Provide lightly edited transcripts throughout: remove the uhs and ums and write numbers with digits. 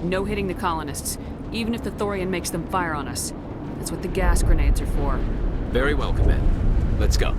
No hitting the colonists, even if the Thorian makes them fire on us. That's what the gas grenades are for. Very well, Command. Let's go.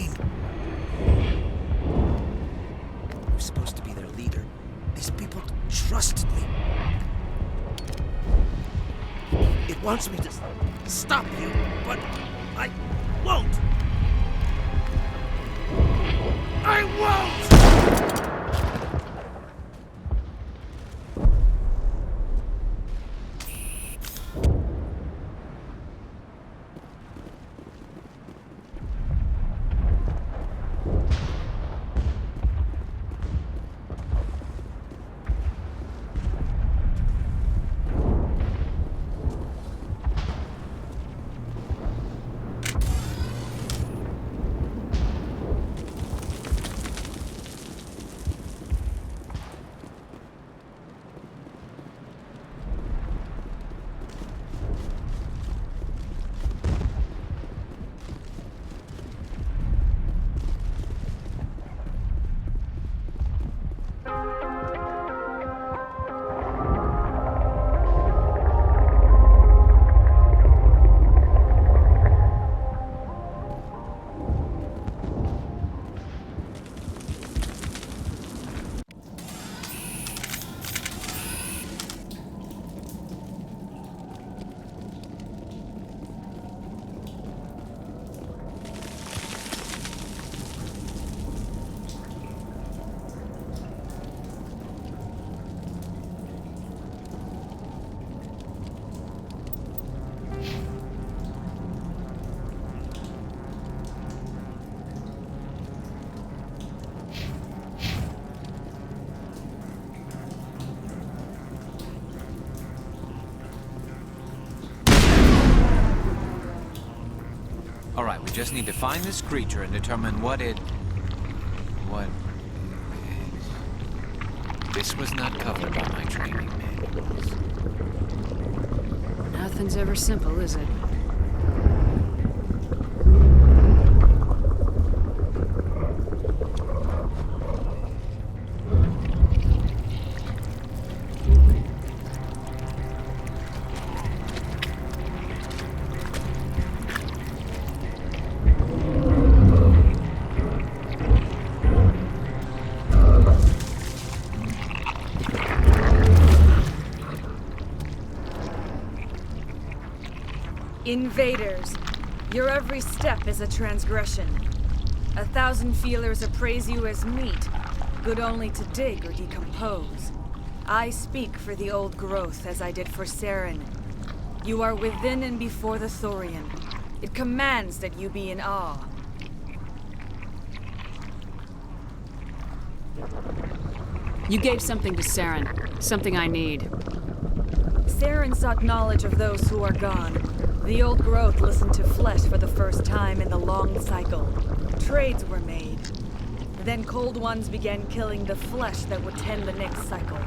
name. I was supposed to be their leader. These people trusted me. It wants me to stop you, but I won't. I won't! Alright, we just need to find this creature and determine what it... what... This was not covered by my training manuals. Nothing's ever simple, is it? Invaders, your every step is a transgression. 1,000 feelers appraise you as meat, good only to dig or decompose. I speak for the old growth as I did for Saren. You are within and before the Thorian. It commands that you be in awe. You gave something to Saren. Something I need. Saren sought knowledge of those who are gone. The old growth listened to flesh for the first time in the long cycle. Trades were made. Then cold ones began killing the flesh that would tend the next cycle.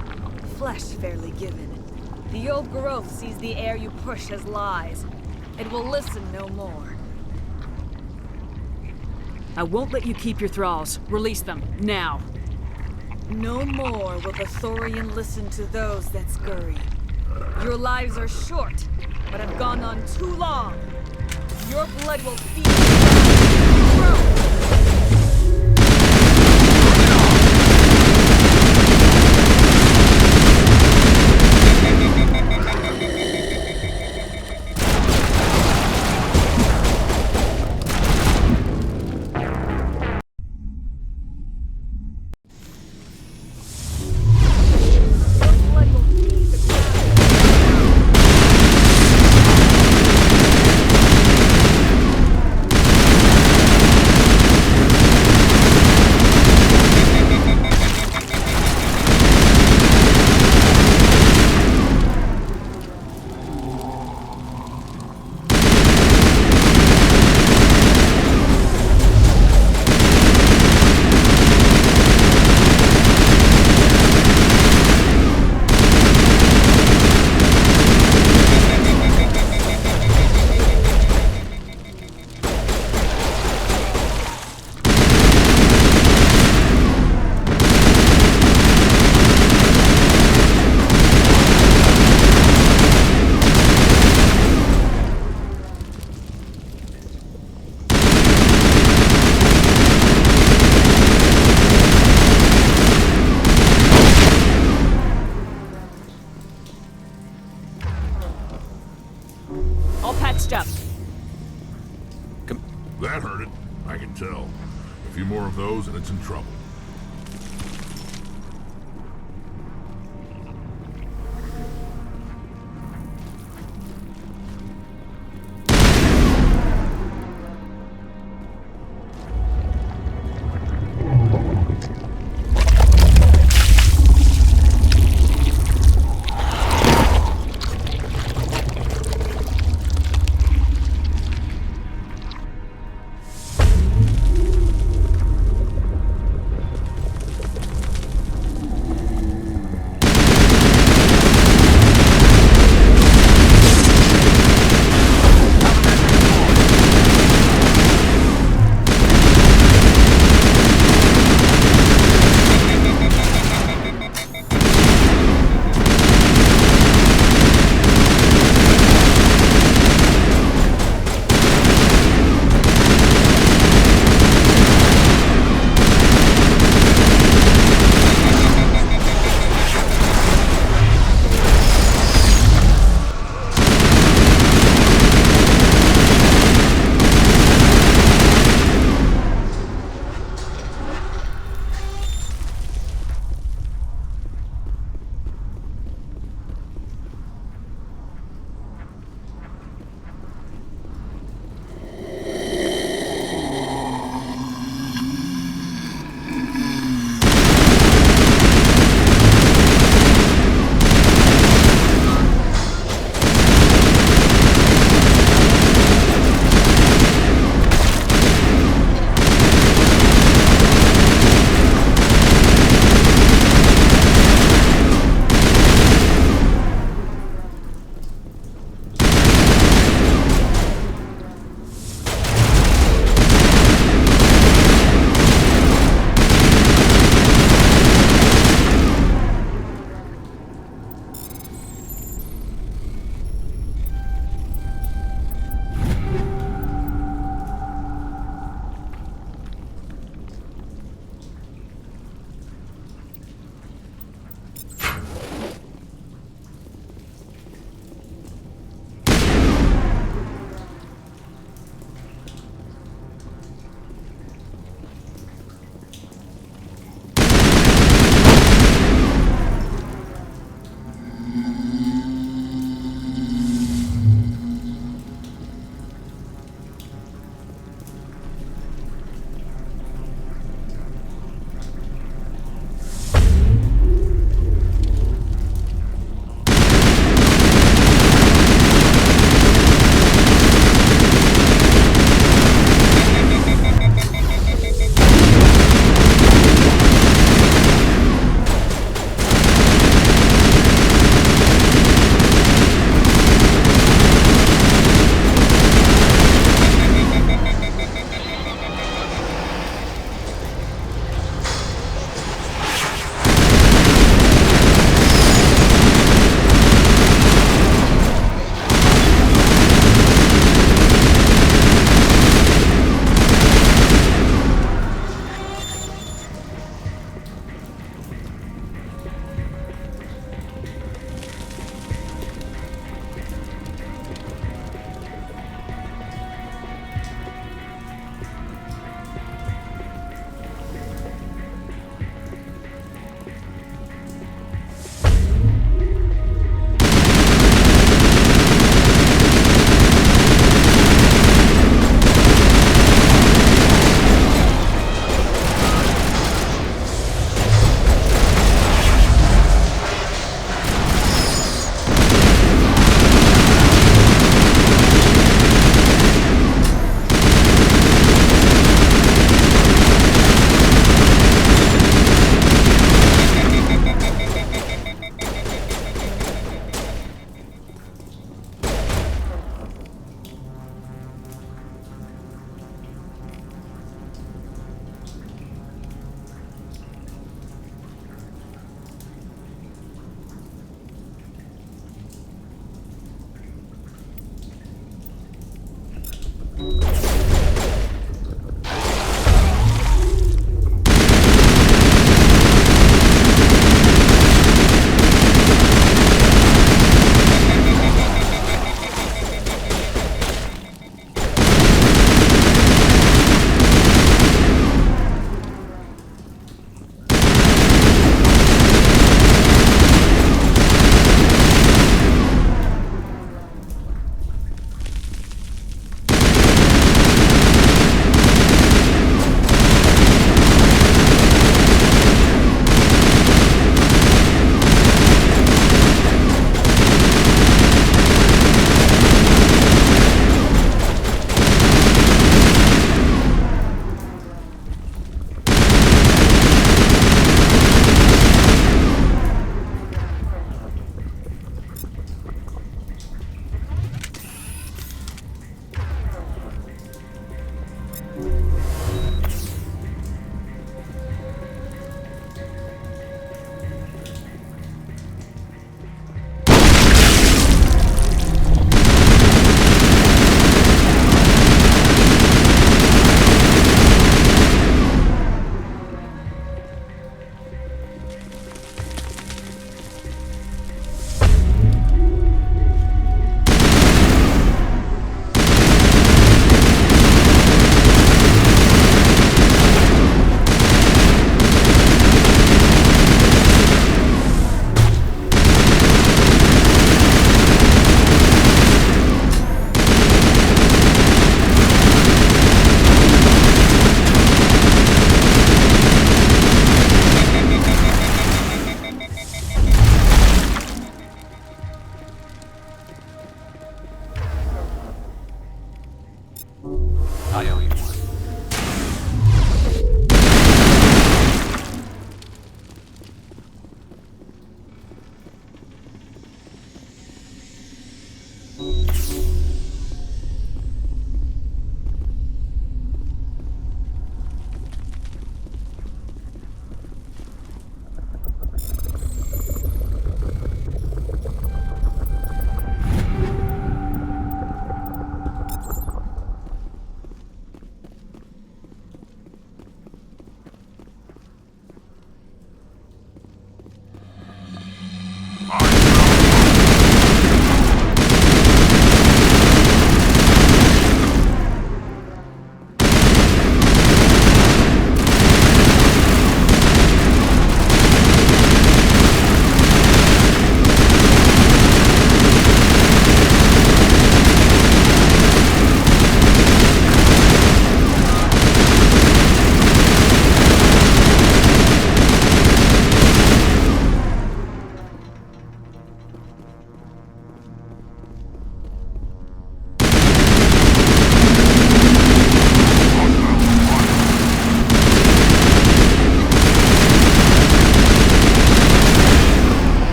Flesh fairly given. The old growth sees the air you push as lies. It will listen no more. I won't let you keep your thralls. Release them, now. No more will the Thorian listen to those that scurry. Your lives are short, but have gone on too long. Your blood will feed you. A few more of those and it's in trouble.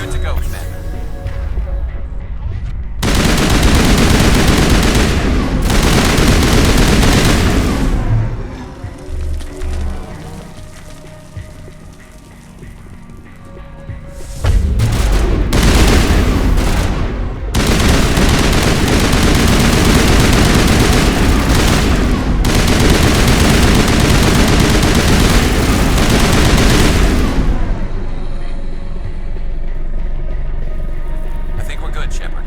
Good to go, Commander. I think we're good, Shepard.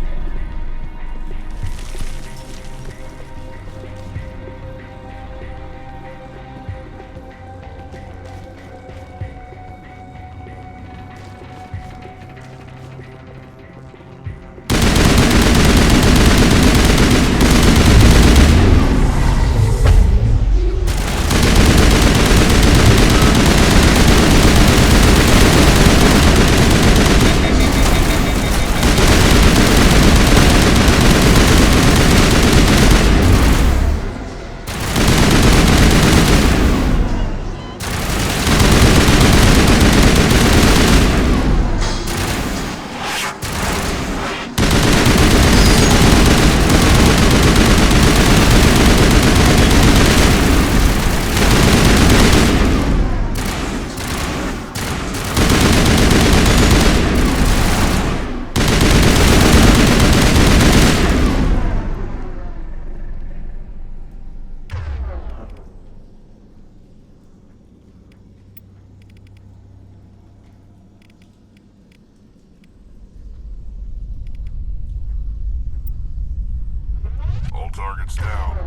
All targets down.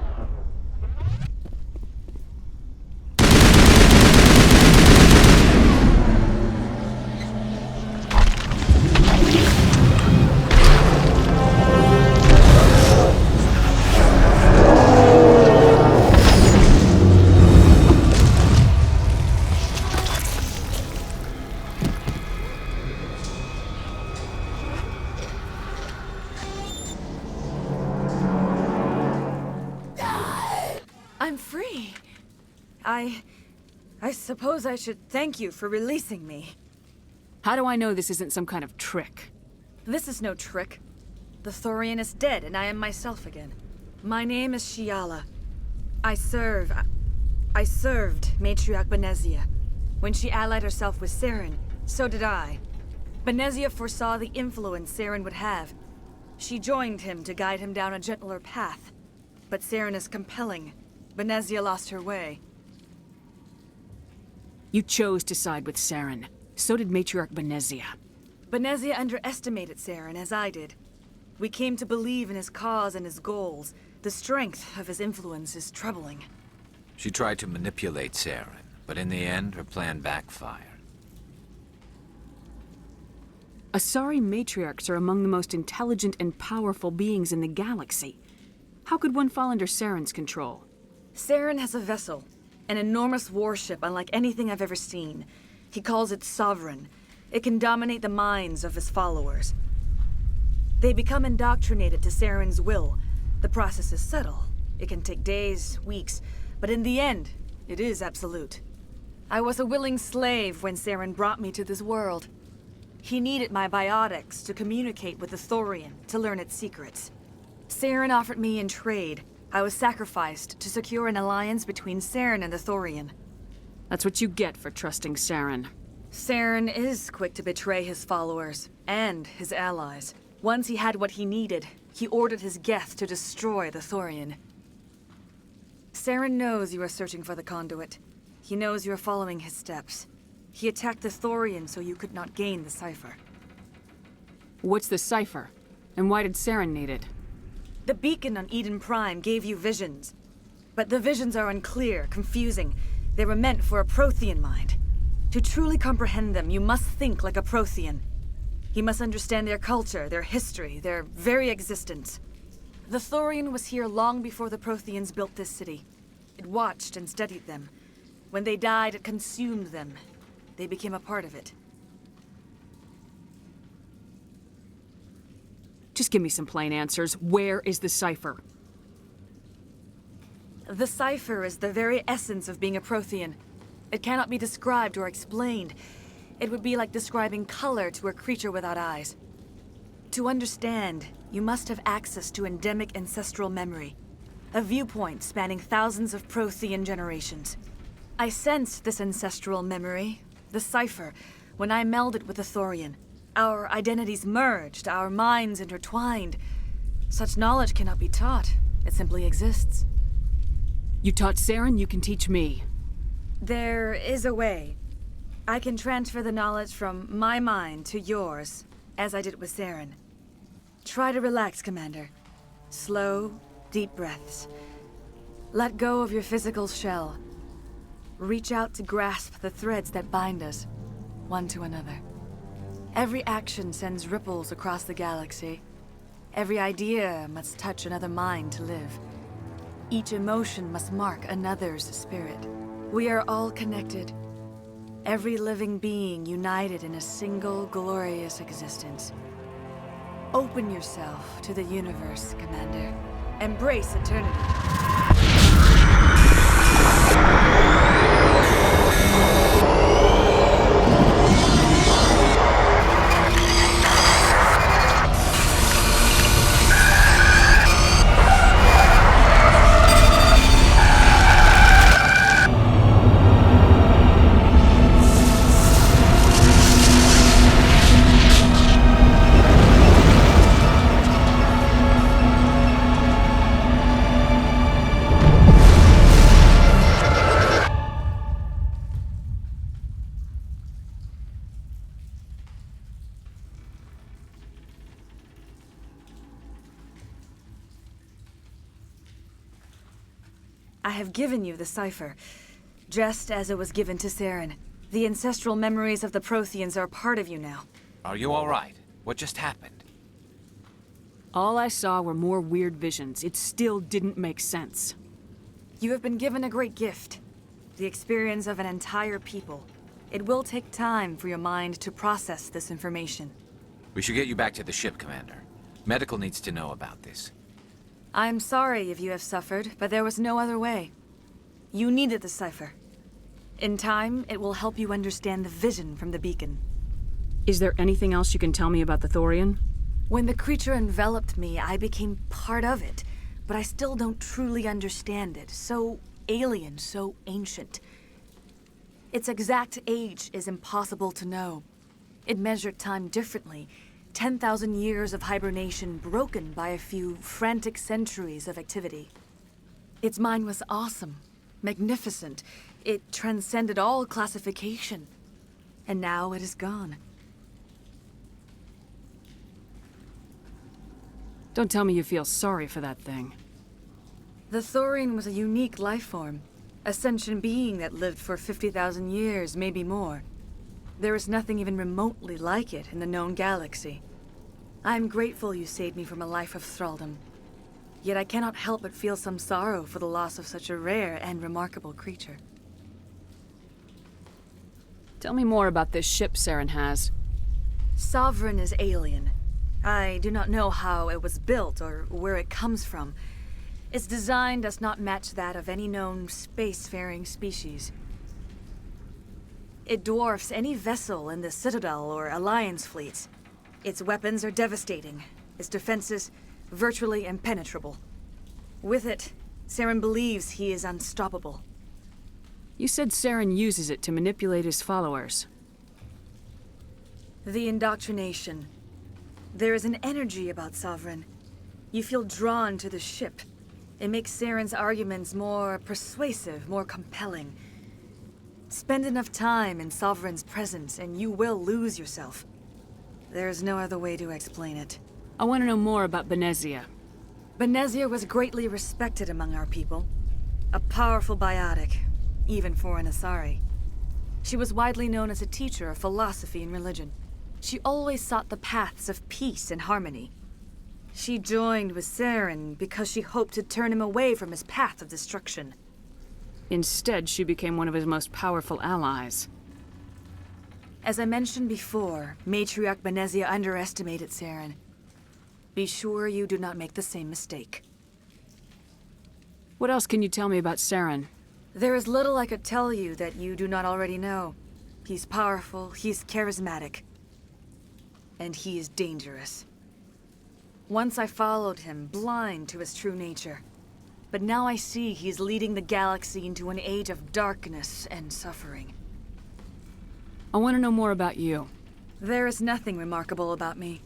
I'm free. I suppose I should thank you for releasing me. How do I know this isn't some kind of trick? This is no trick. The Thorian is dead, and I am myself again. My name is Shiala. I served Matriarch Benezia. When she allied herself with Saren, so did I. Benezia foresaw the influence Saren would have. She joined him to guide him down a gentler path. But Saren is compelling. Benezia lost her way. You chose to side with Saren. So did Matriarch Benezia. Benezia underestimated Saren, as I did. We came to believe in his cause and his goals. The strength of his influence is troubling. She tried to manipulate Saren, but in the end, her plan backfired. Asari matriarchs are among the most intelligent and powerful beings in the galaxy. How could one fall under Saren's control? Saren has a vessel, an enormous warship unlike anything I've ever seen. He calls it Sovereign. It can dominate the minds of his followers. They become indoctrinated to Saren's will. The process is subtle. It can take days, weeks, but in the end, it is absolute. I was a willing slave when Saren brought me to this world. He needed my biotics to communicate with the Thorian, to learn its secrets. Saren offered me in trade. I was sacrificed to secure an alliance between Saren and the Thorian. That's what you get for trusting Saren. Saren is quick to betray his followers, and his allies. Once he had what he needed, he ordered his Geth to destroy the Thorian. Saren knows you are searching for the conduit. He knows you are following his steps. He attacked the Thorian so you could not gain the cipher. What's the cipher? And why did Saren need it? The beacon on Eden Prime gave you visions. But the visions are unclear, confusing. They were meant for a Prothean mind. To truly comprehend them, you must think like a Prothean. You must understand their culture, their history, their very existence. The Thorian was here long before the Protheans built this city. It watched and studied them. When they died, it consumed them. They became a part of it. Just give me some plain answers. Where is the cipher? The cipher is the very essence of being a Prothean. It cannot be described or explained. It would be like describing color to a creature without eyes. To understand, you must have access to endemic ancestral memory, a viewpoint spanning thousands of Prothean generations. I sensed this ancestral memory, the cipher, when I melded with the Thorian. Our identities merged, our minds intertwined. Such knowledge cannot be taught. It simply exists. You taught Saren, you can teach me. There is a way. I can transfer the knowledge from my mind to yours, as I did with Saren. Try to relax, Commander. Slow, deep breaths. Let go of your physical shell. Reach out to grasp the threads that bind us, one to another. Every action sends ripples across the galaxy. Every idea must touch another mind to live. Each emotion must mark another's spirit. We are all connected. Every living being united in a single glorious existence. Open yourself to the universe, Commander. Embrace eternity. I have given you the cipher, just as it was given to Saren. The ancestral memories of the Protheans are a part of you now. Are you all right? What just happened? All I saw were more weird visions. It still didn't make sense. You have been given a great gift. The experience of an entire people. It will take time for your mind to process this information. We should get you back to the ship, Commander. Medical needs to know about this. I'm sorry if you have suffered, but there was no other way. You needed the cipher. In time, it will help you understand the vision from the beacon. Is there anything else you can tell me about the Thorian? When the creature enveloped me, I became part of it, but I still don't truly understand it. So alien, so ancient. Its exact age is impossible to know. It measured time differently. 10,000 years of hibernation broken by a few frantic centuries of activity. Its mind was awesome, magnificent. It transcended all classification. And now it is gone. Don't tell me you feel sorry for that thing. The Thorian was a unique life form. A sentient being that lived for 50,000 years, maybe more. There is nothing even remotely like it in the known galaxy. I'm grateful you saved me from a life of thraldom. Yet I cannot help but feel some sorrow for the loss of such a rare and remarkable creature. Tell me more about this ship Saren has. Sovereign is alien. I do not know how it was built or where it comes from. Its design does not match that of any known spacefaring species. It dwarfs any vessel in the Citadel or Alliance fleets. Its weapons are devastating, its defenses virtually impenetrable. With it, Saren believes he is unstoppable. You said Saren uses it to manipulate his followers. The indoctrination. There is an energy about Sovereign. You feel drawn to the ship. It makes Saren's arguments more persuasive, more compelling. Spend enough time in Sovereign's presence and you will lose yourself. There is no other way to explain it. I want to know more about Benezia. Benezia was greatly respected among our people. A powerful biotic, even for an Asari. She was widely known as a teacher of philosophy and religion. She always sought the paths of peace and harmony. She joined with Saren because she hoped to turn him away from his path of destruction. Instead, she became one of his most powerful allies. As I mentioned before, Matriarch Benezia underestimated Saren. Be sure you do not make the same mistake. What else can you tell me about Saren? There is little I could tell you that you do not already know. He's powerful, he's charismatic. And he is dangerous. Once I followed him, blind to his true nature. But now I see he's leading the galaxy into an age of darkness and suffering. I want to know more about you. There is nothing remarkable about me.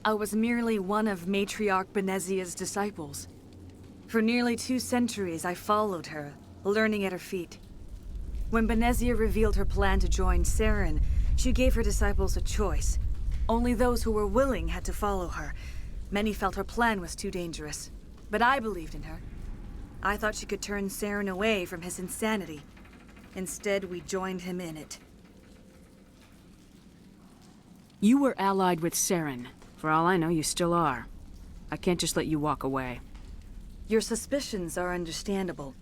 I was merely one of Matriarch Benezia's disciples. For nearly 2 centuries, I followed her, learning at her feet. When Benezia revealed her plan to join Saren, she gave her disciples a choice. Only those who were willing had to follow her. Many felt her plan was too dangerous. But I believed in her. I thought she could turn Saren away from his insanity. Instead, we joined him in it. You were allied with Saren. For all I know, you still are. I can't just let you walk away. Your suspicions are understandable.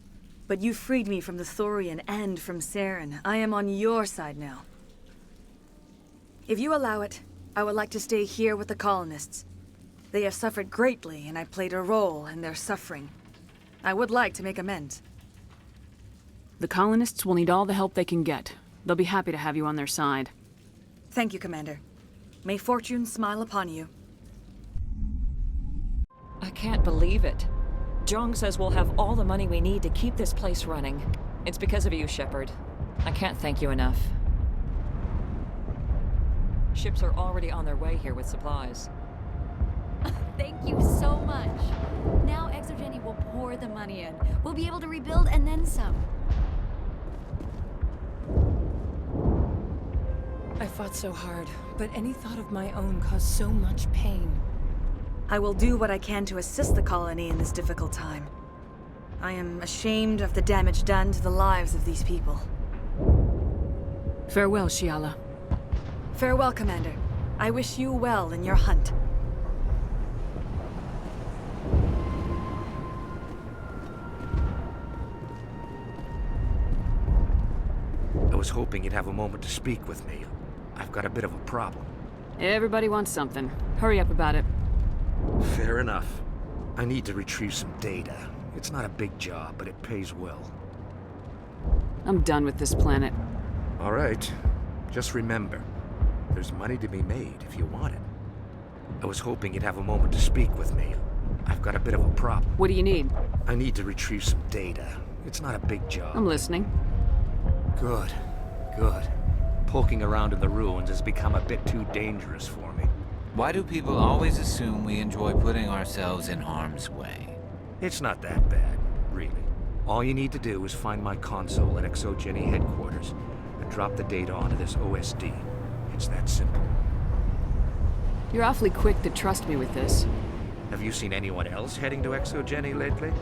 But you freed me from the Thorian and from Saren. I am on your side now. If you allow it, I would like to stay here with the colonists. They have suffered greatly, and I played a role in their suffering. I would like to make amends. The colonists will need all the help they can get. They'll be happy to have you on their side. Thank you, Commander. May fortune smile upon you. I can't believe it. Jong says we'll have all the money we need to keep this place running. It's because of you, Shepard. I can't thank you enough. Ships are already on their way here with supplies. Thank you so much. Now Exogeny will pour the money in. We'll be able to rebuild and then some. I fought so hard, but any thought of my own caused so much pain. I will do what I can to assist the colony in this difficult time. I am ashamed of the damage done to the lives of these people. Farewell, Shiala. Farewell, Commander. I wish you well in your hunt. I was hoping you'd have a moment to speak with me. I've got a bit of a problem. Everybody wants something. Hurry up about it. Fair enough. I need to retrieve some data. It's not a big job, but it pays well. I'm done with this planet. All right. Just remember, there's money to be made if you want it. I was hoping you'd have a moment to speak with me. I've got a bit of a problem. What do you need? I need to retrieve some data. It's not a big job. I'm listening. Good. Good. Poking around in the ruins has become a bit too dangerous for me. Why do people always assume we enjoy putting ourselves in harm's way? It's not that bad, really. All you need to do is find my console at Exogeny headquarters and drop the data onto this OSD. It's that simple. You're awfully quick to trust me with this. Have you seen anyone else heading to Exogeny lately?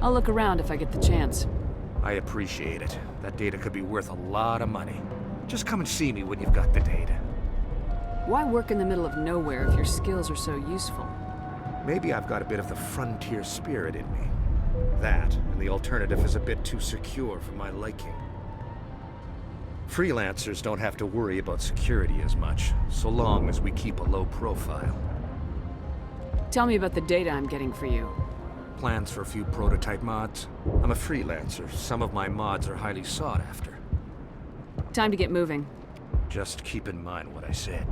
I'll look around if I get the chance. I appreciate it. That data could be worth a lot of money. Just come and see me when you've got the data. Why work in the middle of nowhere if your skills are so useful? Maybe I've got a bit of the frontier spirit in me. That, and the alternative is a bit too secure for my liking. Freelancers don't have to worry about security as much, so long as we keep a low profile. Tell me about the data I'm getting for you. Plans for a few prototype mods. I'm a freelancer. Some of my mods are highly sought after. Time to get moving. Just keep in mind what I said.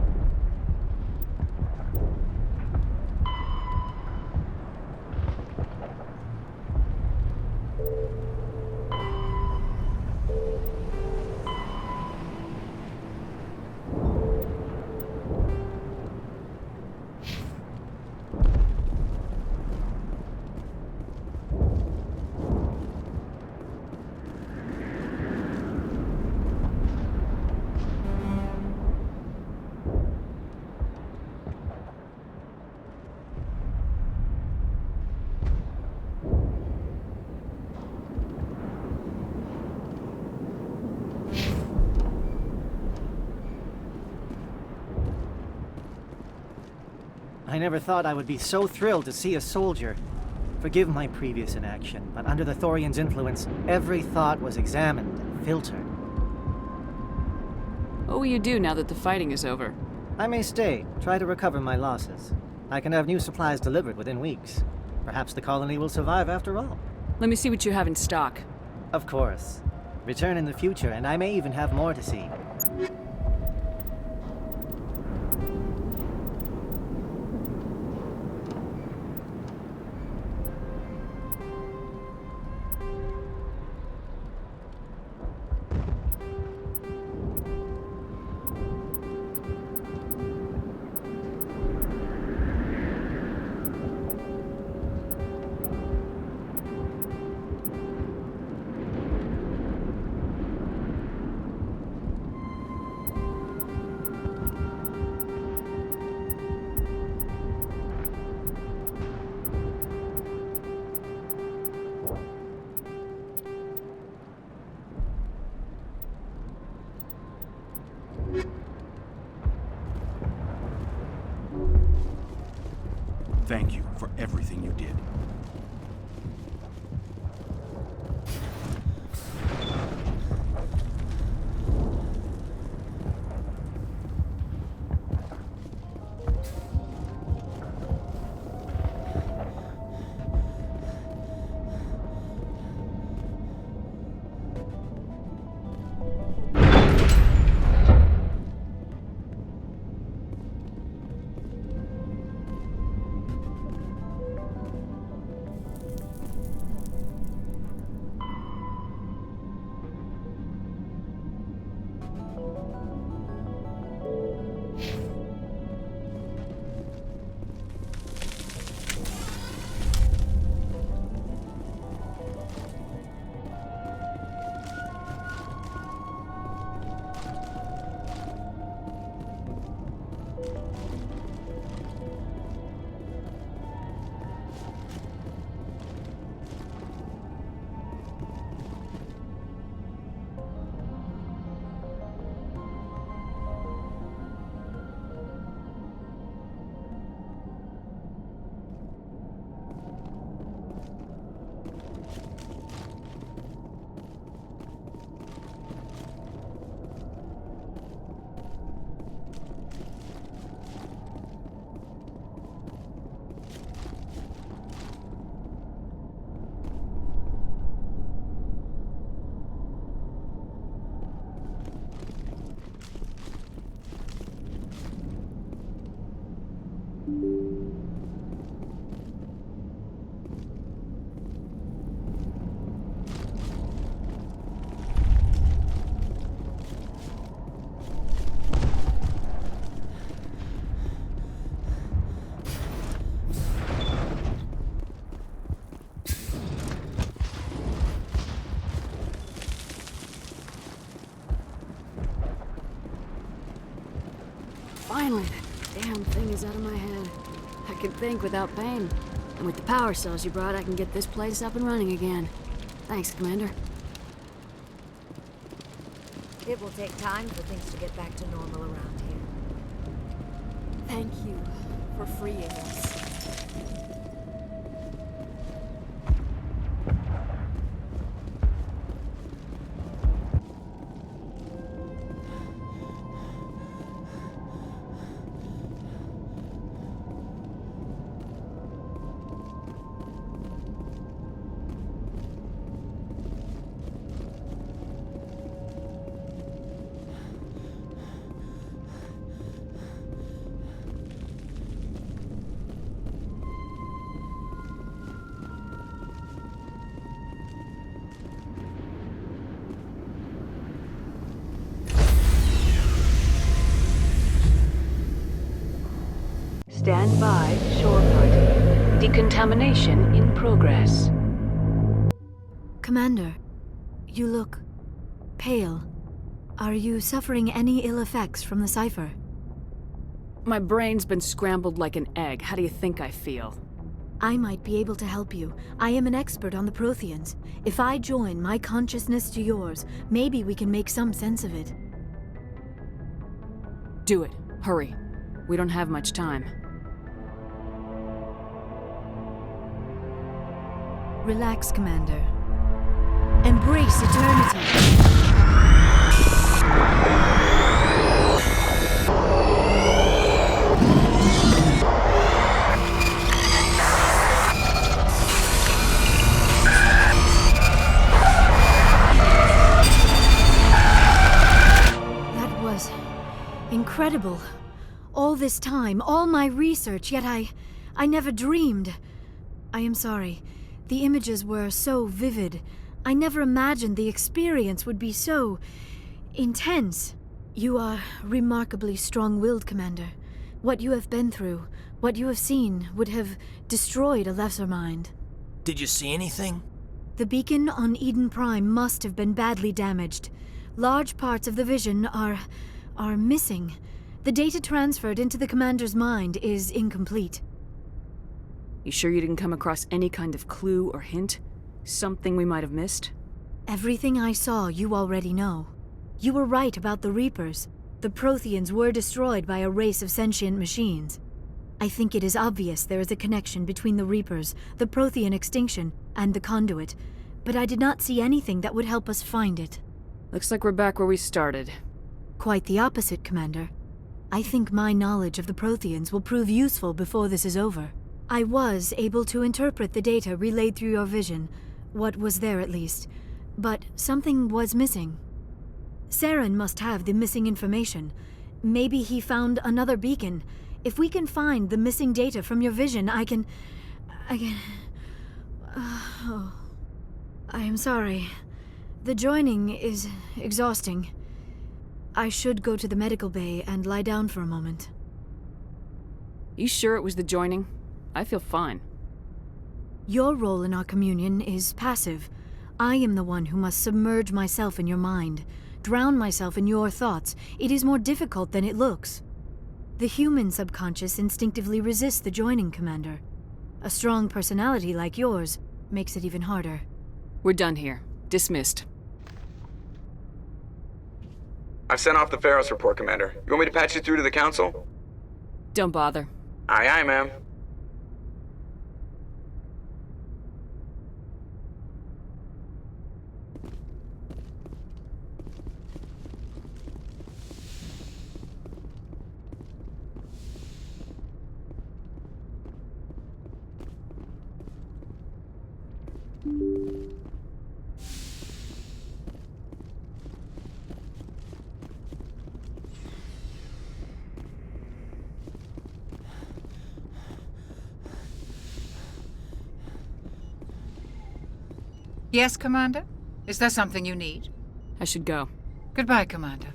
I never thought I would be so thrilled to see a soldier. Forgive my previous inaction, but under the Thorian's influence, every thought was examined and filtered. What will you do now that the fighting is over? I may stay, try to recover my losses. I can have new supplies delivered within weeks. Perhaps the colony will survive after all. Let me see what you have in stock. Of course. Return in the future, and I may even have more to see. Thank you for everything you did. Finally, that damn thing is out of my head. I can think without pain. And with the power cells you brought, I can get this place up and running again. Thanks, Commander. It will take time for things to get back to normal around here. Thank you for freeing us. Stand by, shore party. Decontamination in progress. Commander, you look pale. Are you suffering any ill effects from the cipher? My brain's been scrambled like an egg. How do you think I feel? I might be able to help you. I am an expert on the Protheans. If I join my consciousness to yours, maybe we can make some sense of it. Do it. Hurry. We don't have much time. Relax, Commander. Embrace eternity. incredible. All this time, all my research, yet I never dreamed. I am sorry. The images were so vivid. I never imagined the experience would be so intense. You are remarkably strong-willed, Commander. What you have been through, what you have seen, would have destroyed a lesser mind. Did you see anything? The beacon on Eden Prime must have been badly damaged. Large parts of the vision are missing. The data transferred into the Commander's mind is incomplete. You sure you didn't come across any kind of clue or hint? Something we might have missed? Everything I saw you already know. You were right about the Reapers. The Protheans were destroyed by a race of sentient machines. I think it is obvious there is a connection between the Reapers, the Prothean extinction, and the Conduit, but I did not see anything that would help us find it. Looks like we're back where we started. Quite the opposite, Commander. I think my knowledge of the Protheans will prove useful before this is over. I was able to interpret the data relayed through your vision, what was there at least, but something was missing. Saren must have the missing information. Maybe he found another beacon. If we can find the missing data from your vision, I can... Oh. I am sorry. The joining is exhausting. I should go to the medical bay and lie down for a moment. You sure it was the joining? I feel fine. Your role in our communion is passive. I am the one who must submerge myself in your mind, drown myself in your thoughts. It is more difficult than it looks. The human subconscious instinctively resists the joining, Commander. A strong personality like yours makes it even harder. We're done here. Dismissed. I've sent off the Feros report, Commander. You want me to patch you through to the Council? Don't bother. Aye, aye, ma'am. Yes, Commander? Is there something you need? I should go. Goodbye, Commander.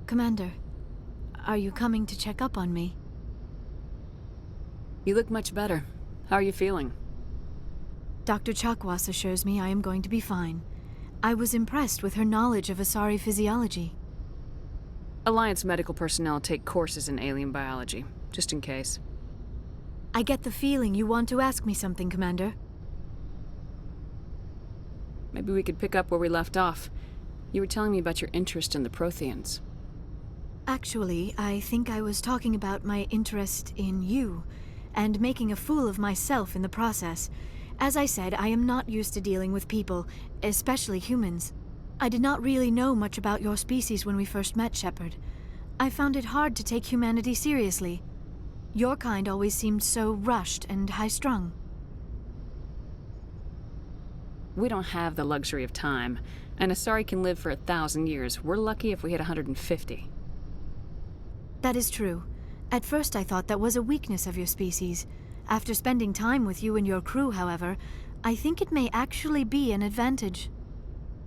Commander, are you coming to check up on me? You look much better. How are you feeling? Dr. Chakwas assures me I am going to be fine. I was impressed with her knowledge of Asari physiology. Alliance medical personnel take courses in alien biology, just in case. I get the feeling you want to ask me something, Commander. Maybe we could pick up where we left off. You were telling me about your interest in the Protheans. Actually, I think I was talking about my interest in you, and making a fool of myself in the process. As I said, I am not used to dealing with people, especially humans. I did not really know much about your species when we first met, Shepard. I found it hard to take humanity seriously. Your kind always seemed so rushed and high-strung. We don't have the luxury of time. An Asari can live for 1,000 years. We're lucky if we hit 150. That is true. At first I thought that was a weakness of your species. After spending time with you and your crew, however, I think it may actually be an advantage.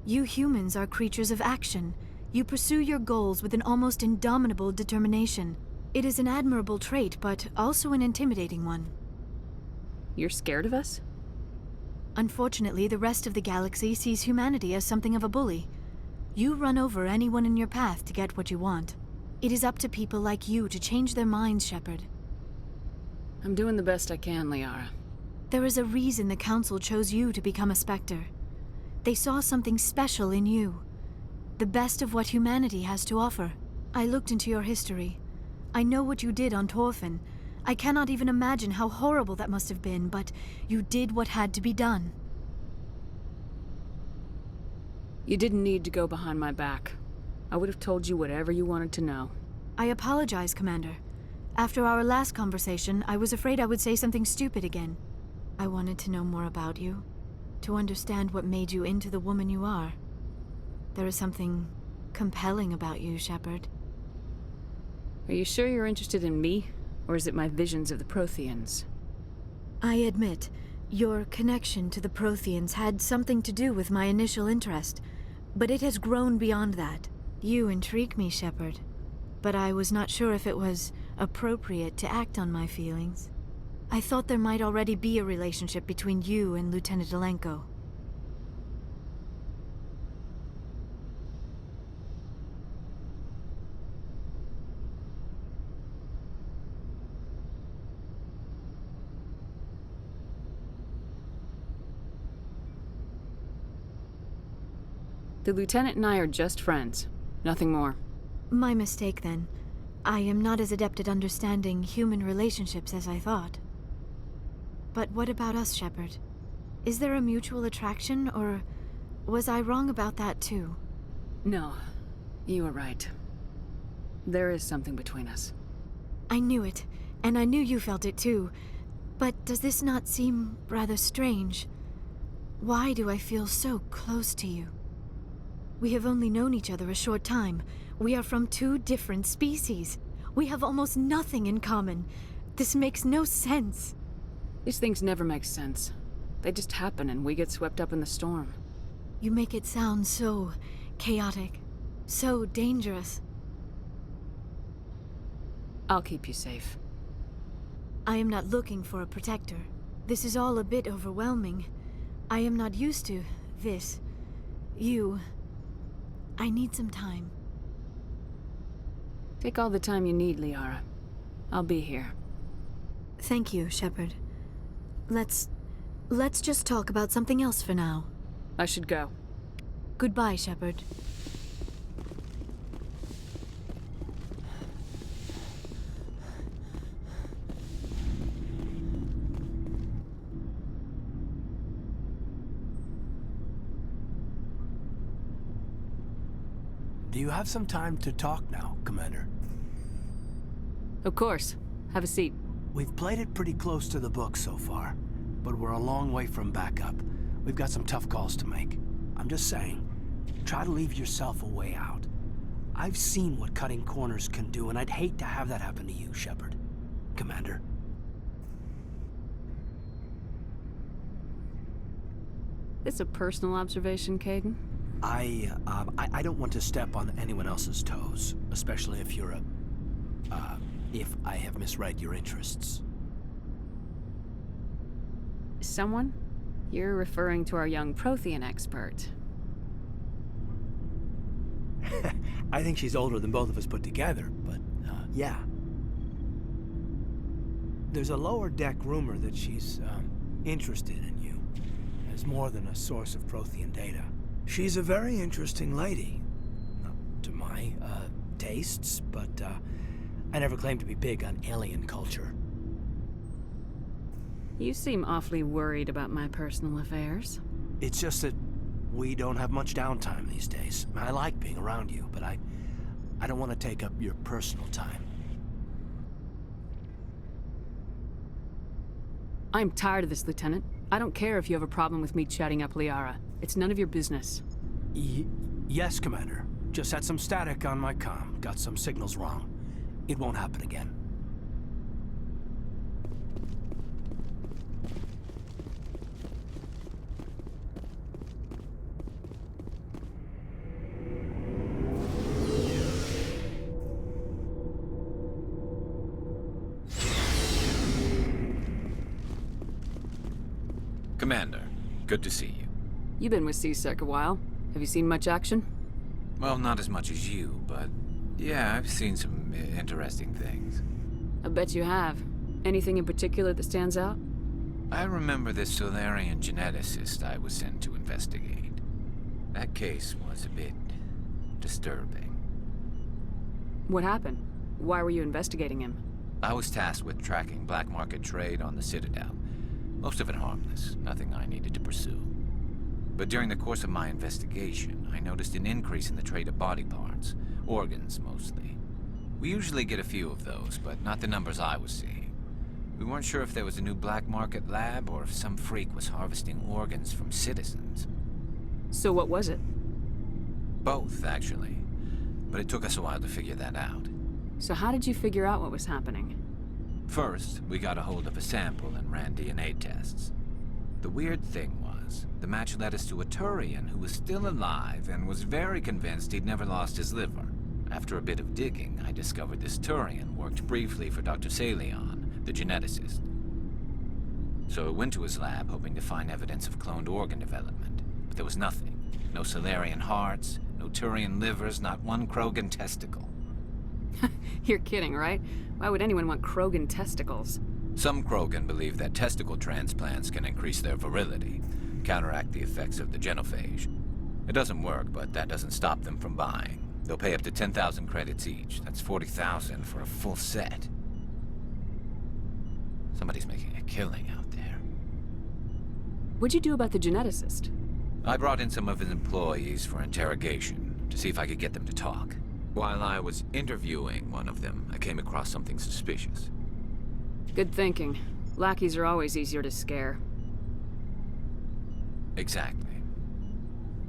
You humans are creatures of action. You pursue your goals with an almost indomitable determination. It is an admirable trait, but also an intimidating one. You're scared of us? Unfortunately, the rest of the galaxy sees humanity as something of a bully. You run over anyone in your path to get what you want. It is up to people like you to change their minds, Shepard. I'm doing the best I can, Liara. There is a reason the Council chose you to become a Spectre. They saw something special in you. The best of what humanity has to offer. I looked into your history. I know what you did on Thorfinn. I cannot even imagine how horrible that must have been, but you did what had to be done. You didn't need to go behind my back. I would have told you whatever you wanted to know. I apologize, Commander. After our last conversation, I was afraid I would say something stupid again. I wanted to know more about you, to understand what made you into the woman you are. There is something compelling about you, Shepard. Are you sure you're interested in me, or is it my visions of the Protheans? I admit, your connection to the Protheans had something to do with my initial interest, but it has grown beyond that. You intrigue me, Shepard, but I was not sure if it was appropriate to act on my feelings. I thought there might already be a relationship between you and Lieutenant Alenko. The Lieutenant and I are just friends. Nothing more. My mistake, then. I am not as adept at understanding human relationships as I thought. But what about us, Shepard? Is there a mutual attraction, or was I wrong about that too? No, you were right. There is something between us. I knew it, and I knew you felt it too. But does this not seem rather strange? Why do I feel so close to you? We have only known each other a short time. We are from two different species. We have almost nothing in common. This makes no sense. These things never make sense. They just happen and we get swept up in the storm. You make it sound so chaotic, so dangerous. I'll keep you safe. I am not looking for a protector. This is all a bit overwhelming. I am not used to this. You... I need some time. Take all the time you need, Liara. I'll be here. Thank you, Shepard. Let's just talk about something else for now. I should go. Goodbye, Shepard. Do you have some time to talk now, Commander? Of course. Have a seat. We've played it pretty close to the book so far, but we're a long way from backup. We've got some tough calls to make. I'm just saying, try to leave yourself a way out. I've seen what cutting corners can do, and I'd hate to have that happen to you, Shepard. Commander. This a personal observation, Caden? I don't want to step on anyone else's toes, especially if you're if I have misread your interests. Someone? You're referring to our young Prothean expert. I think she's older than both of us put together, but, yeah. There's a lower deck rumor that she's, interested in you, as more than a source of Prothean data. She's a very interesting lady. Not to my, tastes, but, I never claimed to be big on alien culture. You seem awfully worried about my personal affairs. It's just that we don't have much downtime these days. I like being around you, but I don't want to take up your personal time. I'm tired of this, Lieutenant. I don't care if you have a problem with me chatting up Liara. It's none of your business. Yes, Commander. Just had some static on my comm. Got some signals wrong. It won't happen again. Commander, good to see you. You've been with CSEC a while. Have you seen much action? Well, not as much as you, but yeah, I've seen some interesting things. I bet you have. Anything in particular that stands out? I remember this Thorian geneticist I was sent to investigate. That case was a bit disturbing. What happened? Why were you investigating him? I was tasked with tracking black market trade on the Citadel. Most of it harmless, nothing I needed to pursue. But during the course of my investigation, I noticed an increase in the trade of body parts, organs mostly. We usually get a few of those, but not the numbers I was seeing. We weren't sure if there was a new black market lab or if some freak was harvesting organs from citizens. So what was it? Both, actually. But it took us a while to figure that out. So how did you figure out what was happening? First, we got a hold of a sample and ran DNA tests. The weird thing was, the match led us to a Thorian who was still alive and was very convinced he'd never lost his liver. After a bit of digging, I discovered this Thorian worked briefly for Dr. Salion, the geneticist. So I went to his lab hoping to find evidence of cloned organ development, but there was nothing. No Salarian hearts, no Thorian livers, not one Krogan testicle. You're kidding, right? Why would anyone want Krogan testicles? Some Krogan believe that testicle transplants can increase their virility, counteract the effects of the genophage. It doesn't work, but that doesn't stop them from buying. They'll pay up to 10,000 credits each. That's 40,000 for a full set. Somebody's making a killing out there. What'd you do about the geneticist? I brought in some of his employees for interrogation, to see if I could get them to talk. While I was interviewing one of them, I came across something suspicious. Good thinking. Lackeys are always easier to scare. Exactly.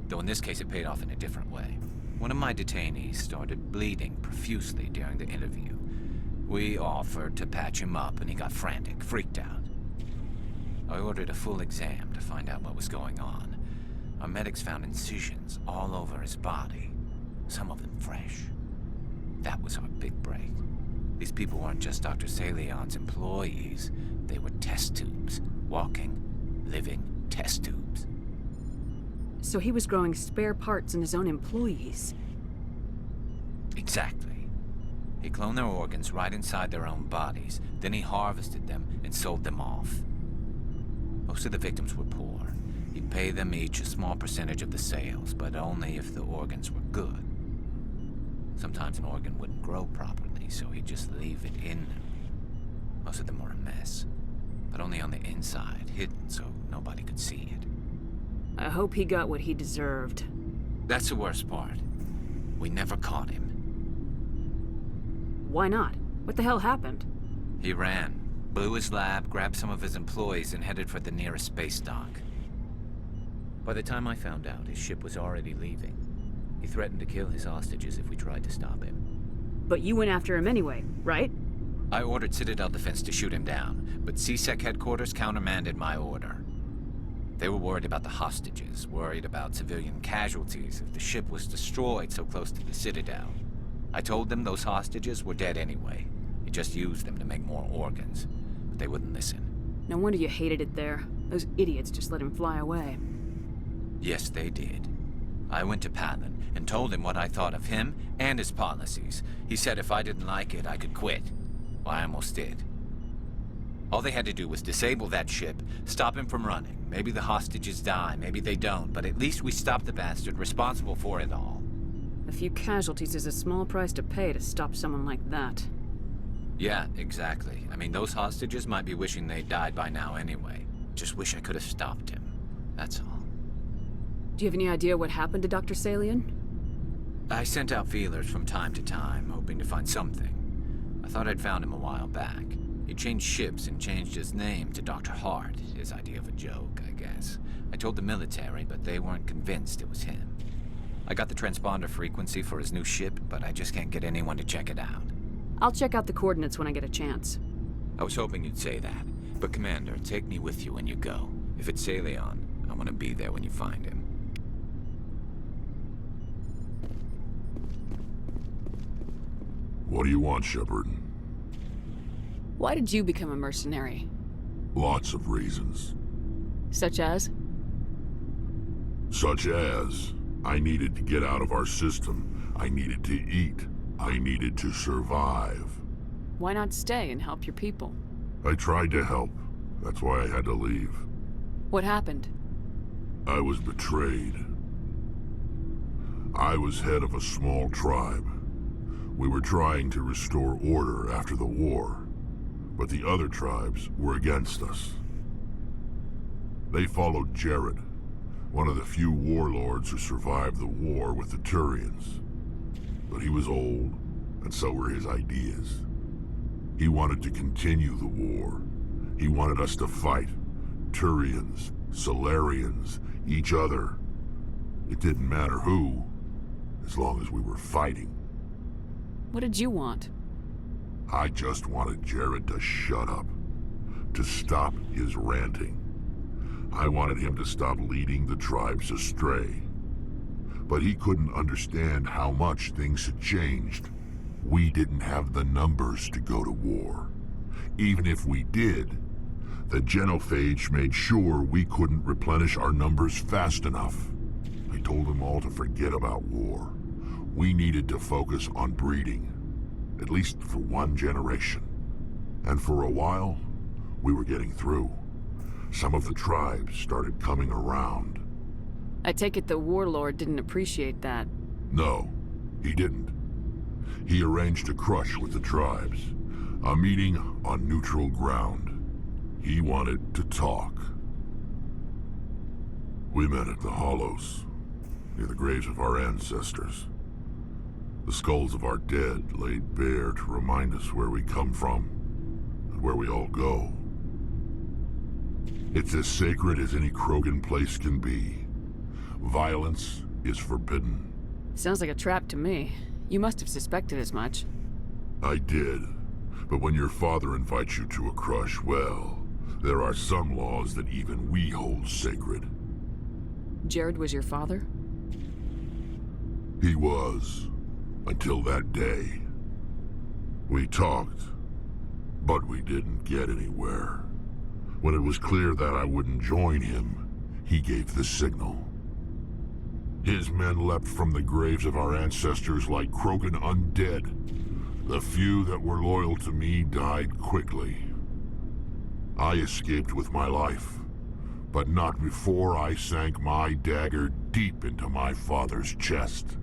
Though in this case it paid off in a different way. One of my detainees started bleeding profusely during the interview. We offered to patch him up and he got frantic, freaked out. I ordered a full exam to find out what was going on. Our medics found incisions all over his body, some of them fresh. That was our big break. These people weren't just Dr. Salion's employees. They were test tubes. Walking, living test tubes. So he was growing spare parts in his own employees. Exactly. He cloned their organs right inside their own bodies. Then he harvested them and sold them off. Most of the victims were poor. He'd pay them each a small percentage of the sales, but only if the organs were good. Sometimes an organ wouldn't grow properly, so he'd just leave it in them. Most of them were a mess, but only on the inside, hidden so nobody could see it. I hope he got what he deserved. That's the worst part. We never caught him. Why not? What the hell happened? He ran, blew his lab, grabbed some of his employees, and headed for the nearest space dock. By the time I found out, his ship was already leaving. He threatened to kill his hostages if we tried to stop him. But you went after him anyway, right? I ordered Citadel Defense to shoot him down, but CSEC headquarters countermanded my order. They were worried about the hostages, worried about civilian casualties if the ship was destroyed so close to the Citadel. I told them those hostages were dead anyway. He just used them to make more organs, but they wouldn't listen. No wonder you hated it there. Those idiots just let him fly away. Yes, they did. I went to Palin and told him what I thought of him and his policies. He said if I didn't like it, I could quit. Well, I almost did. All they had to do was disable that ship, stop him from running. Maybe the hostages die, maybe they don't, but at least we stopped the bastard responsible for it all. A few casualties is a small price to pay to stop someone like that. Yeah, exactly. I mean, those hostages might be wishing they'd died by now anyway. Just wish I could have stopped him. That's all. Do you have any idea what happened to Dr. Salion? I sent out feelers from time to time, hoping to find something. I thought I'd found him a while back. He changed ships and changed his name to Dr. Hart, his idea of a joke, I guess. I told the military, but they weren't convinced it was him. I got the transponder frequency for his new ship, but I just can't get anyone to check it out. I'll check out the coordinates when I get a chance. I was hoping you'd say that. But Commander, take me with you when you go. If it's Salion, I want to be there when you find him. What do you want, Shepard? Why did you become a mercenary? Lots of reasons. Such as? Such as, I needed to get out of our system. I needed to eat. I needed to survive. Why not stay and help your people? I tried to help. That's why I had to leave. What happened? I was betrayed. I was head of a small tribe. We were trying to restore order after the war, but the other tribes were against us. They followed Jared, one of the few warlords who survived the war with the Thorians. But he was old, and so were his ideas. He wanted to continue the war, He wanted us to fight. Thorians, Solarians, each other. It didn't matter who, as long as we were fighting. What did you want? I just wanted Jared to shut up, to stop his ranting. I wanted him to stop leading the tribes astray. But he couldn't understand how much things had changed. We didn't have the numbers to go to war. Even if we did, the genophage made sure we couldn't replenish our numbers fast enough. I told them all to forget about war. We needed to focus on breeding, at least for one generation. And for a while, we were getting through. Some of the tribes started coming around. I take it the warlord didn't appreciate that. No, he didn't. He arranged a crush with the tribes, a meeting on neutral ground. He wanted to talk. We met at the Hollows, near the graves of our ancestors. The skulls of our dead laid bare to remind us where we come from, and where we all go. It's as sacred as any Krogan place can be. Violence is forbidden. Sounds like a trap to me. You must have suspected as much. I did. But when your father invites you to a crush, well, there are some laws that even we hold sacred. Jared was your father? He was. Until that day. We talked, but we didn't get anywhere. When it was clear that I wouldn't join him, he gave the signal. His men leapt from the graves of our ancestors like Krogan undead. The few that were loyal to me died quickly. I escaped with my life, but not before I sank my dagger deep into my father's chest.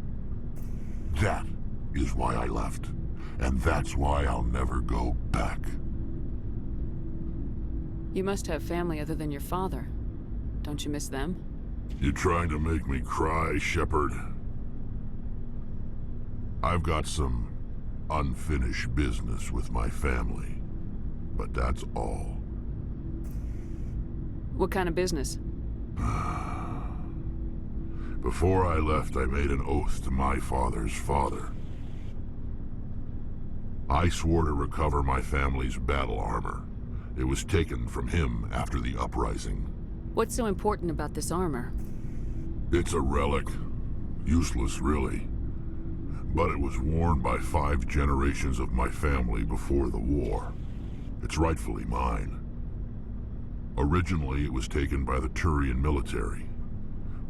That is why I left, and that's why I'll never go back. You must have family other than your father. Don't you miss them? You trying to make me cry, Shepard? I've got some unfinished business with my family, but that's all. What kind of business? Before I left, I made an oath to my father's father. I swore to recover my family's battle armor. It was taken from him after the uprising. What's so important about this armor? It's a relic. Useless, really. But it was worn by 5 generations of my family before the war. It's rightfully mine. Originally, it was taken by the Thorian military.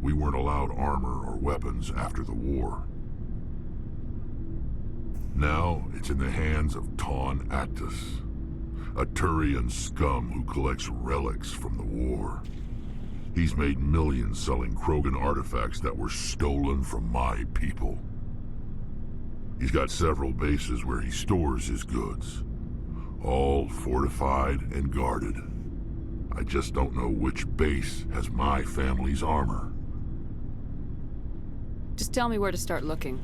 We weren't allowed armor or weapons after the war. Now, it's in the hands of Ton Actus, a Thorian scum who collects relics from the war. He's made millions selling Krogan artifacts that were stolen from my people. He's got several bases where he stores his goods, all fortified and guarded. I just don't know which base has my family's armor. Just tell me where to start looking.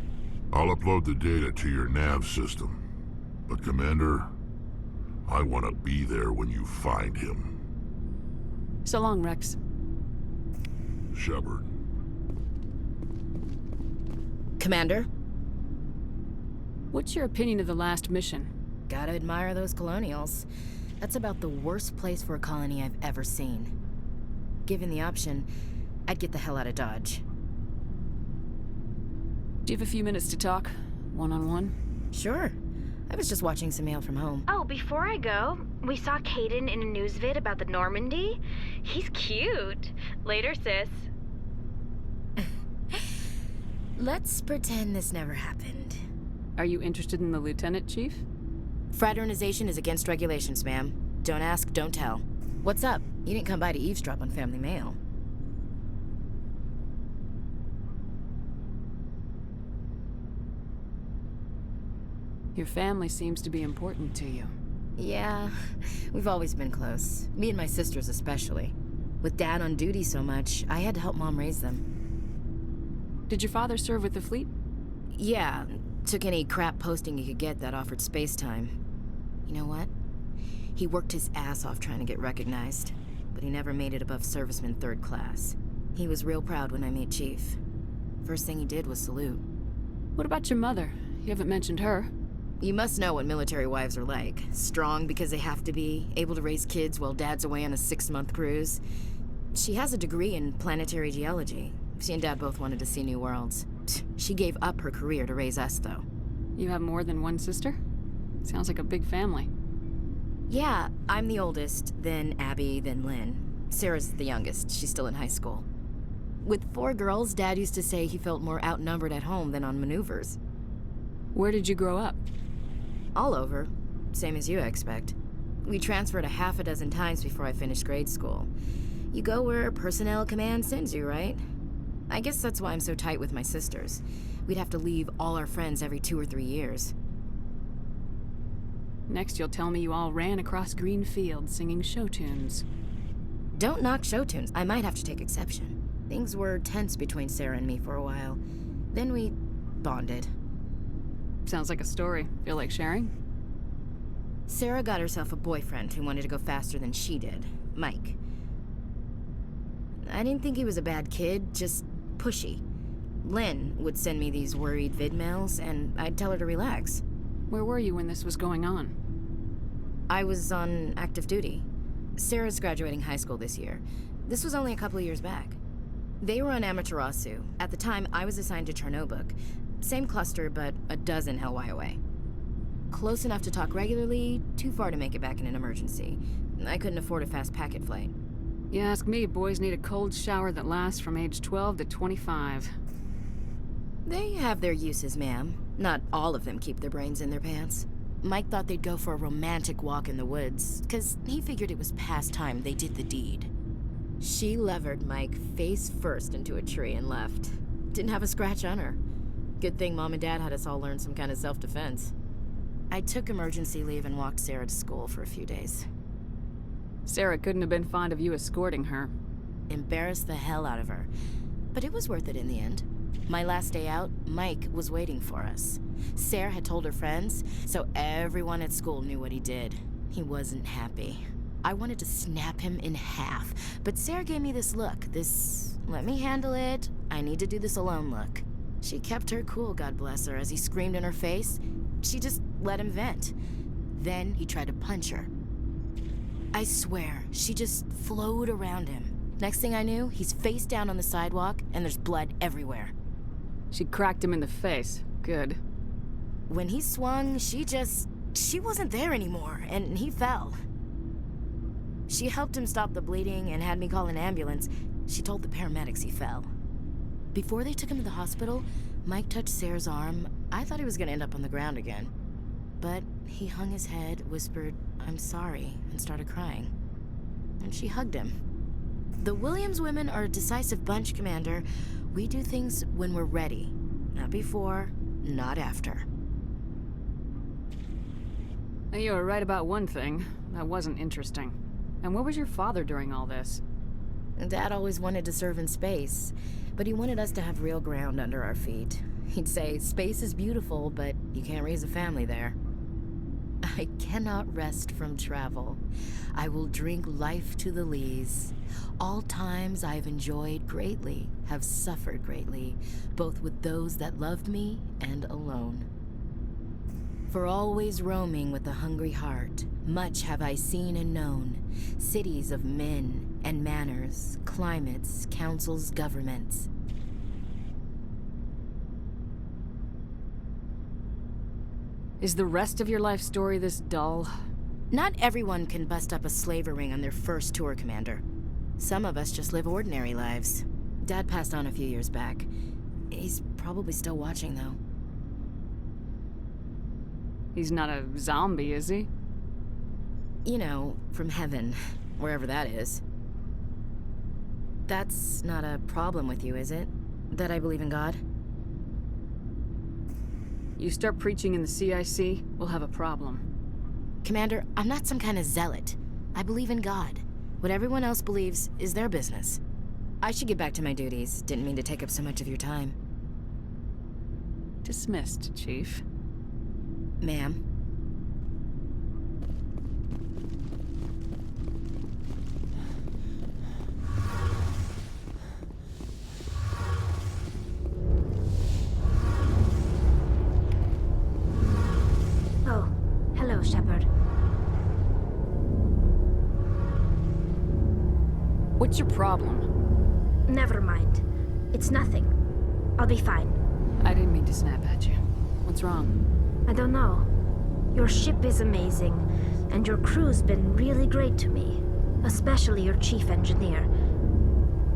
I'll upload the data to your nav system. But Commander, I want to be there when you find him. So long, Rex. Shepard. Commander? What's your opinion of the last mission? Gotta admire those colonials. That's about the worst place for a colony I've ever seen. Given the option, I'd get the hell out of Dodge. Do you have a few minutes to talk? One-on-one? Sure. I was just watching some mail from home. Oh, before I go, we saw Caden in a news vid about the Normandy. He's cute. Later, sis. Let's pretend this never happened. Are you interested in the Lieutenant, Chief? Fraternization is against regulations, ma'am. Don't ask, don't tell. What's up? You didn't come by to eavesdrop on family mail. Your family seems to be important to you. Yeah, we've always been close. Me and my sisters especially. With Dad on duty so much, I had to help Mom raise them. Did your father serve with the fleet? Yeah, took any crap posting he could get that offered space time. You know what? He worked his ass off trying to get recognized, but he never made it above serviceman 3rd class. He was real proud when I met Chief. First thing he did was salute. What about your mother? You haven't mentioned her. You must know what military wives are like. Strong because they have to be, able to raise kids while dad's away on a 6-month cruise. She has a degree in planetary geology. She and Dad both wanted to see new worlds. She gave up her career to raise us, though. You have more than one sister? Sounds like a big family. Yeah, I'm the oldest, then Abby, then Lynn. Sarah's the youngest. She's still in high school. With 4 girls, Dad used to say he felt more outnumbered at home than on maneuvers. Where did you grow up? All over. Same as you, I expect. We transferred a half a dozen times before I finished grade school. You go where personnel command sends you, right? I guess that's why I'm so tight with my sisters. We'd have to leave all our friends every 2 or 3 years. Next you'll tell me you all ran across green fields singing show tunes. Don't knock show tunes. I might have to take exception. Things were tense between Sarah and me for a while. Then we bonded. Sounds like a story. Feel like sharing? Sarah got herself a boyfriend who wanted to go faster than she did, Mike. I didn't think he was a bad kid, just pushy. Lynn would send me these worried vidmails, and I'd tell her to relax. Where were you when this was going on? I was on active duty. Sarah's graduating high school this year. This was only a couple of years back. They were on Amaterasu. At the time, I was assigned to Chernobog. Same cluster, but a dozen LY away. Close enough to talk regularly, too far to make it back in an emergency. I couldn't afford a fast packet flight. You ask me, boys need a cold shower that lasts from age 12 to 25. They have their uses, ma'am. Not all of them keep their brains in their pants. Mike thought they'd go for a romantic walk in the woods, 'cause he figured it was past time they did the deed. She levered Mike face first into a tree and left. Didn't have a scratch on her. Good thing Mom and Dad had us all learn some kind of self-defense. I took emergency leave and walked Sarah to school for a few days. Sarah couldn't have been fond of you escorting her. Embarrassed the hell out of her. But it was worth it in the end. My last day out, Mike was waiting for us. Sarah had told her friends, so everyone at school knew what he did. He wasn't happy. I wanted to snap him in half, but Sarah gave me this look, this let me handle it, I need to do this alone look. She kept her cool, God bless her, as he screamed in her face. She just let him vent. Then he tried to punch her. I swear, she just flowed around him. Next thing I knew, he's face down on the sidewalk, and there's blood everywhere. She cracked him in the face. Good. When he swung, she wasn't there anymore, and he fell. She helped him stop the bleeding and had me call an ambulance. She told the paramedics he fell. Before they took him to the hospital, Mike touched Sarah's arm. I thought he was gonna end up on the ground again. But he hung his head, whispered, "I'm sorry," and started crying. And she hugged him. The Williams women are a decisive bunch, Commander. We do things when we're ready. Not before, not after. You were right about one thing. That wasn't interesting. And where was your father during all this? Dad always wanted to serve in space, but he wanted us to have real ground under our feet. He'd say, space is beautiful, but you can't raise a family there. I cannot rest from travel. I will drink life to the lees. All times I've enjoyed greatly, have suffered greatly, both with those that loved me and alone. For always roaming with a hungry heart, much have I seen and known, cities of men and manners, climates, councils, governments. Is the rest of your life story this dull? Not everyone can bust up a slaver ring on their first tour, Commander. Some of us just live ordinary lives. Dad passed on a few years back. He's probably still watching, though. He's not a zombie, is he? You know, from heaven, wherever that is. That's not a problem with you, is it? That I believe in God? You start preaching in the CIC, we'll have a problem. Commander, I'm not some kind of zealot. I believe in God. What everyone else believes is their business. I should get back to my duties. Didn't mean to take up so much of your time. Dismissed, Chief. Ma'am. What's your problem? Never mind. It's nothing. I'll be fine. I didn't mean to snap at you. What's wrong? I don't know. Your ship is amazing, and your crew's been really great to me. Especially your chief engineer.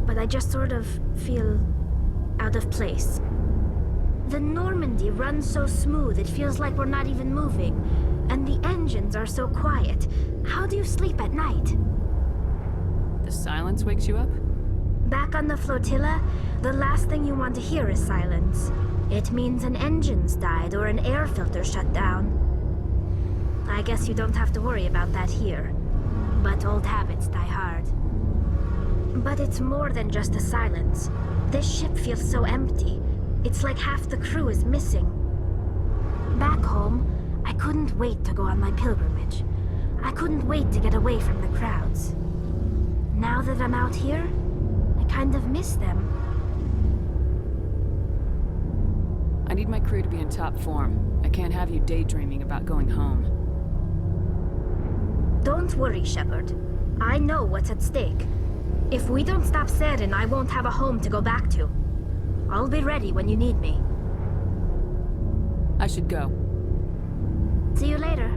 But I just sort of feel out of place. The Normandy runs so smooth it feels like we're not even moving. And the engines are so quiet. How do you sleep at night? The silence wakes you up? Back on the flotilla, the last thing you want to hear is silence. It means an engine's died or an air filter shut down. I guess you don't have to worry about that here. But old habits die hard. But it's more than just the silence. This ship feels so empty. It's like half the crew is missing. Back home, I couldn't wait to go on my pilgrimage. I couldn't wait to get away from the crowds. Now that I'm out here, I kind of miss them. I need my crew to be in top form. I can't have you daydreaming about going home. Don't worry, Shepard. I know what's at stake. If we don't stop Saren, I won't have a home to go back to. I'll be ready when you need me. I should go. See you later.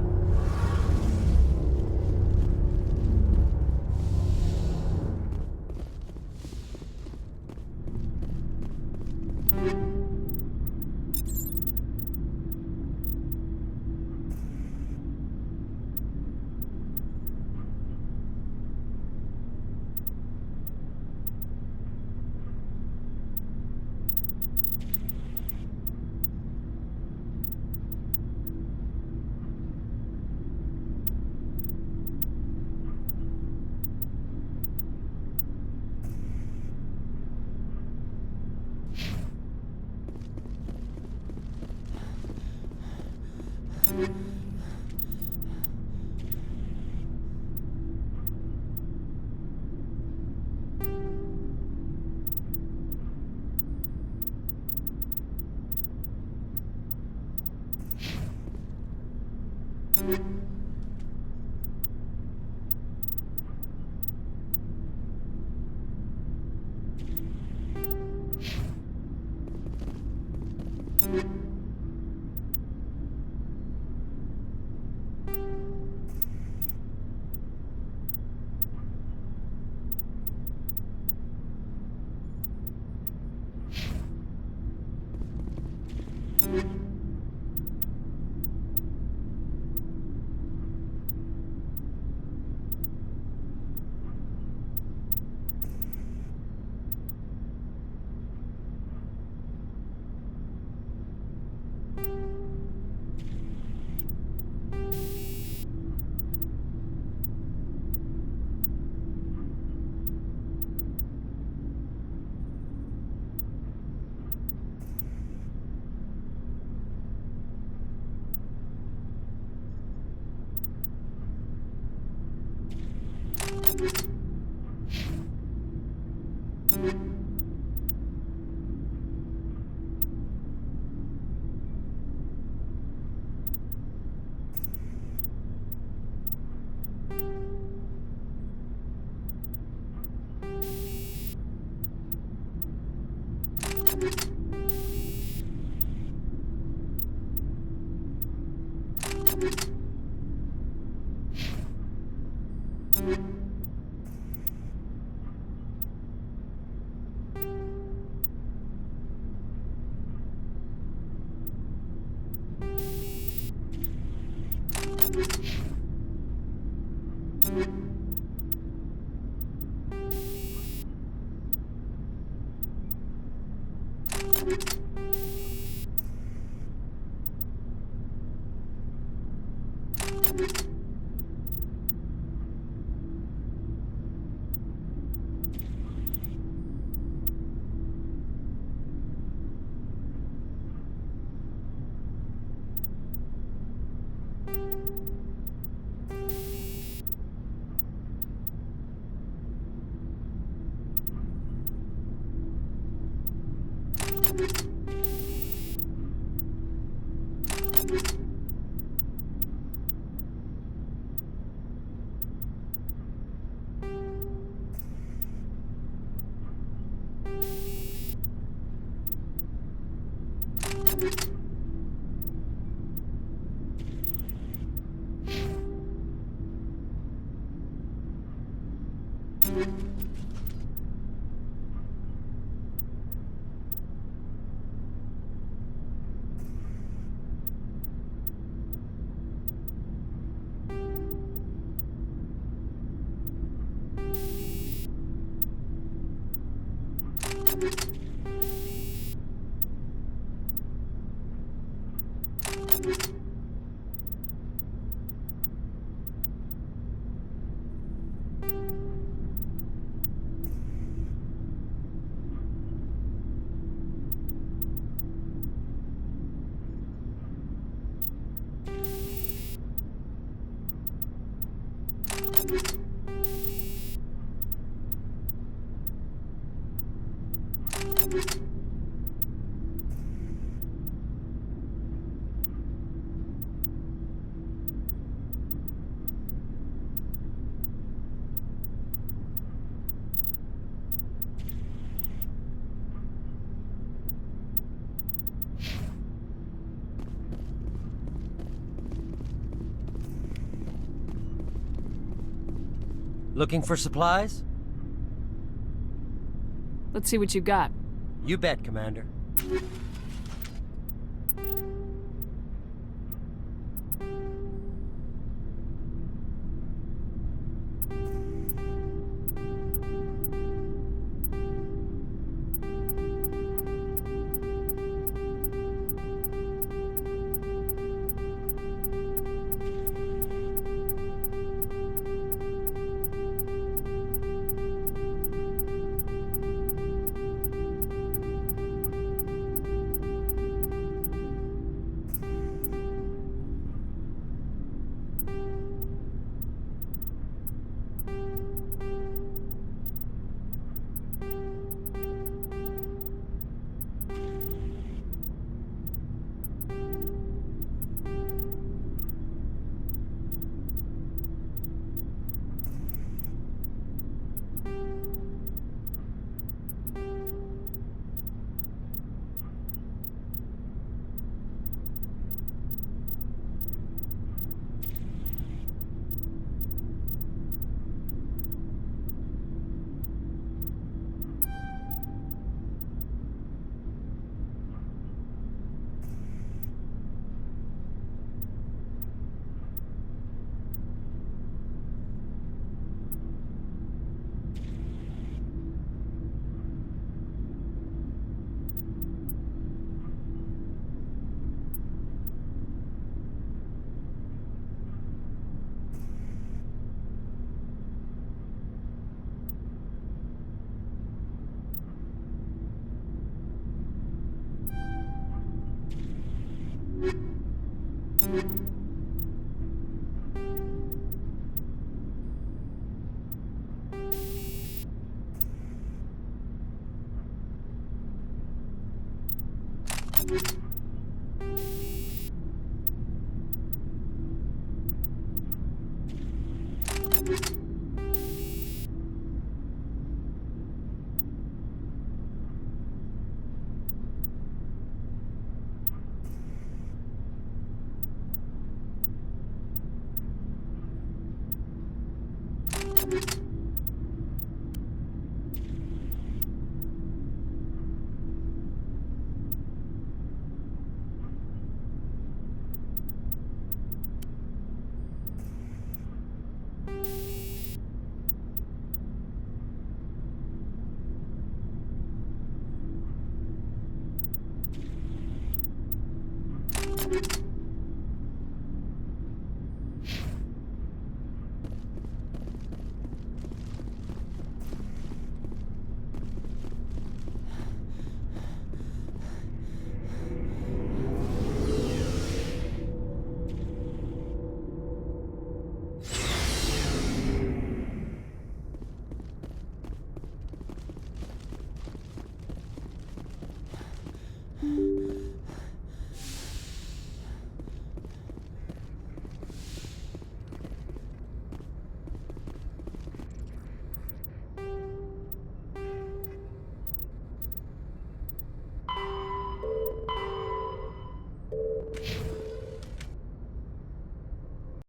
Looking for supplies? Let's see what you got. You bet, Commander.